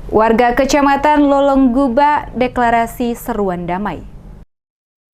Warga Kecamatan Lolongguba deklarasi seruan damai.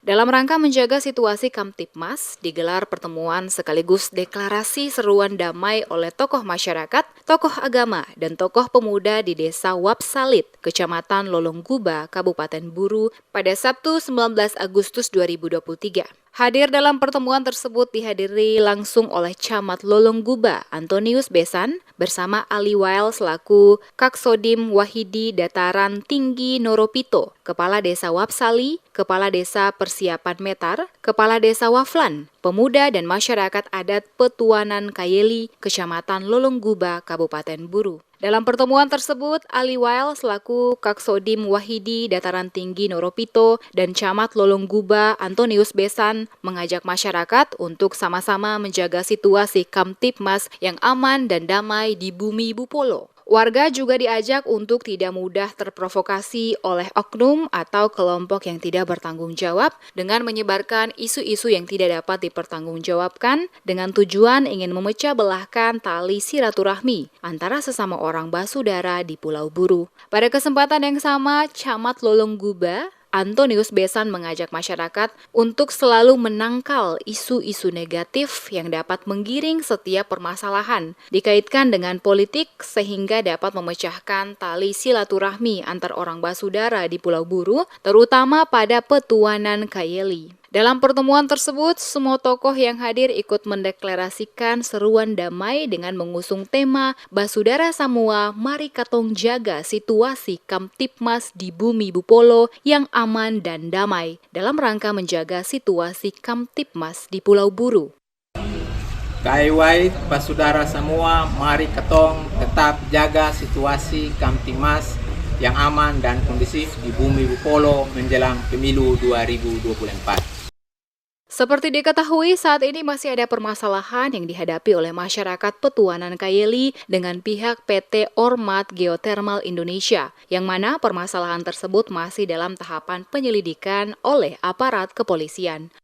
Dalam rangka menjaga situasi Kamtibmas, digelar pertemuan sekaligus deklarasi seruan damai oleh tokoh masyarakat, tokoh agama, dan tokoh pemuda di Desa Wapsalit, Kecamatan Lolongguba, Kabupaten Buru, pada Sabtu 19 Agustus 2023. Hadir dalam pertemuan tersebut dihadiri langsung oleh Camat Lolongguba, Antonius Besan, bersama Ali Wael selaku Kaksodim Wahidi Dataran Tinggi Noropito, Kepala Desa Wapsali, Kepala Desa Persiapan Metar, Kepala Desa Waflan, pemuda dan masyarakat adat Petuanan Kayeli, Kecamatan Lolongguba, Kabupaten Buru. Dalam pertemuan tersebut, Ali Wael selaku Kaksodim Wahidi Dataran Tinggi Noropito dan Camat Lolongguba Antonius Besan mengajak masyarakat untuk sama-sama menjaga situasi Kamtibmas yang aman dan damai di bumi Bupolo. Warga juga diajak untuk tidak mudah terprovokasi oleh oknum atau kelompok yang tidak bertanggung jawab dengan menyebarkan isu-isu yang tidak dapat dipertanggungjawabkan dengan tujuan ingin memecah belahkan tali silaturahmi antara sesama orang basudara di Pulau Buru. Pada kesempatan yang sama, Camat Lolongguba Antonius Besan mengajak masyarakat untuk selalu menangkal isu-isu negatif yang dapat menggiring setiap permasalahan dikaitkan dengan politik sehingga dapat memecahkan tali silaturahmi antar orang basudara di Pulau Buru, terutama pada Petuanan Kayeli. Dalam pertemuan tersebut, semua tokoh yang hadir ikut mendeklarasikan seruan damai dengan mengusung tema Basudara Samua, mari katong jaga situasi Kamtibmas di bumi Bupolo yang aman dan damai dalam rangka menjaga situasi Kamtibmas di Pulau Buru. Kaiwai basudara semua, mari ketong tetap jaga situasi Kamtibmas yang aman dan kondusif di bumi Bupolo menjelang pemilu 2024. Seperti diketahui, saat ini masih ada permasalahan yang dihadapi oleh masyarakat Petuanan Kayeli dengan pihak PT Ormat Geothermal Indonesia, yang mana permasalahan tersebut masih dalam tahapan penyelidikan oleh aparat kepolisian.